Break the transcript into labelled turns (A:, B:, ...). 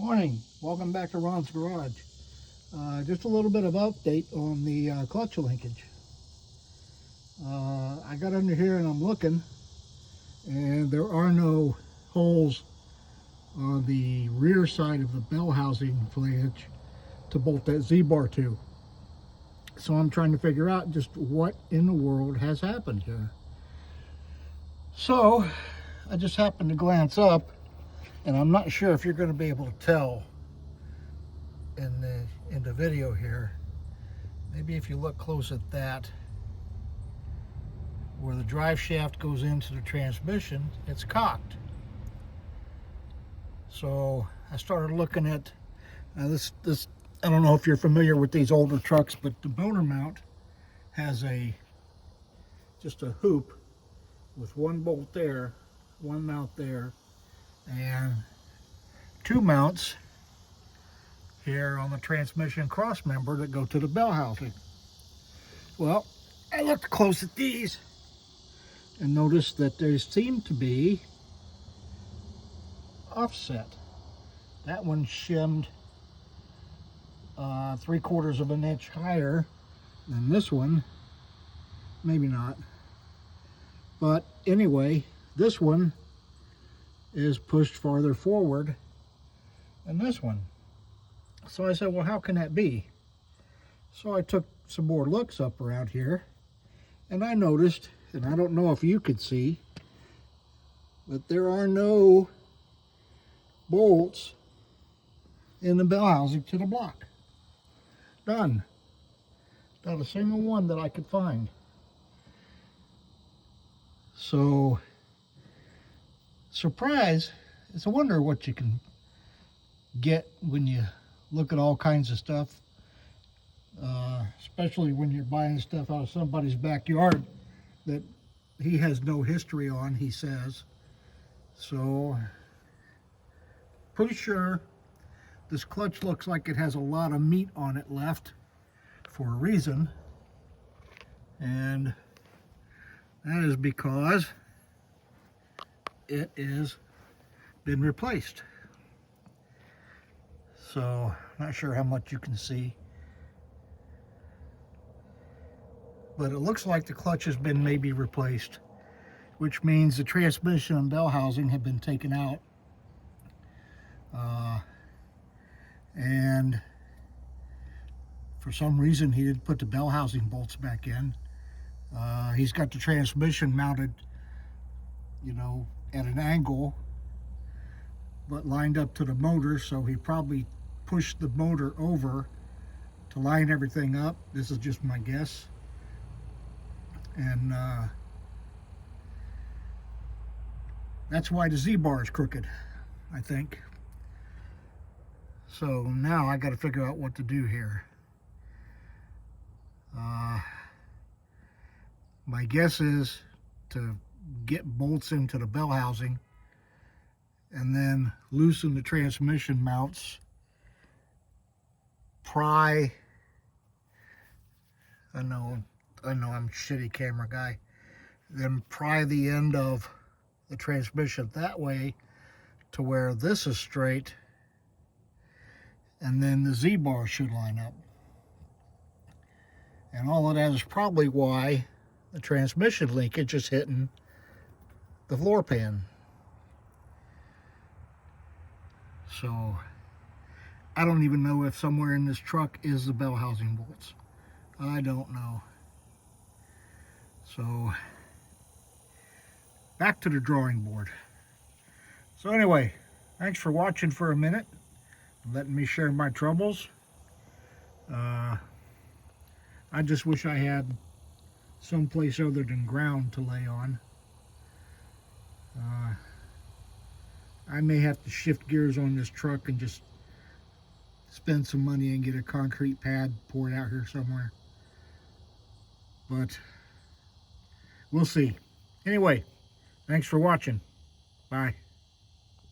A: Morning, welcome back to Ron's Garage. Just a little bit of update on the clutch linkage. I got under here and I'm looking, and there are no holes on the rear side of the bell housing flange to bolt that Z-bar to. So I'm trying to figure out just what in the world has happened here. So I just happened to glance up, and I'm not sure if you're going to be able to tell in the video here. Maybe if you look close at that, where the drive shaft goes into the transmission, it's cocked. So I started looking at this. I don't know if you're familiar with these older trucks, but the motor mount has just a hoop with one bolt there, one mount there, and two mounts here on the transmission cross member that go to the bell housing. Well, I looked close at these and noticed that they seem to be offset. That one shimmed 3/4 of an inch higher than this one. Maybe not. But anyway, this one is pushed farther forward than this one. So I said, well, how can that be? So I took some more looks up around here, and I noticed, and I don't know if you could see, but there are no bolts in the bell housing to the block. None. Not a single one that I could find. So, surprise, it's a wonder what you can get when you look at all kinds of stuff, especially when you're buying stuff out of somebody's backyard that he has no history on, he says. So, pretty sure this clutch looks like it has a lot of meat on it left for a reason, and that is because it is been replaced. So, not sure how much you can see, but it looks like the clutch has been maybe replaced, which means the transmission and bell housing have been taken out. And for some reason he didn't put the bell housing bolts back in. He's got the transmission mounted, you know, at an angle, but lined up to the motor, so he probably pushed the motor over to line everything up. This is just my guess. And that's why the Z-bar is crooked, I think. So now I got to figure out what to do here. My guess is to get bolts into the bell housing and then loosen the transmission mounts, pry. I know I'm a shitty camera guy. Then pry the end of the transmission that way to where this is straight, and then the Z-bar should line up. And all of that is probably why the transmission linkage is hitting the floor pan. So I don't even know if somewhere in this truck is the bell housing bolts. I don't know. So back to the drawing board. So anyway, thanks for watching for a minute, letting me share my troubles. I just wish I had someplace other than ground to lay on. I may have to shift gears on this truck and just spend some money and get a concrete pad poured out here somewhere. But we'll see. Anyway, thanks for watching. Bye.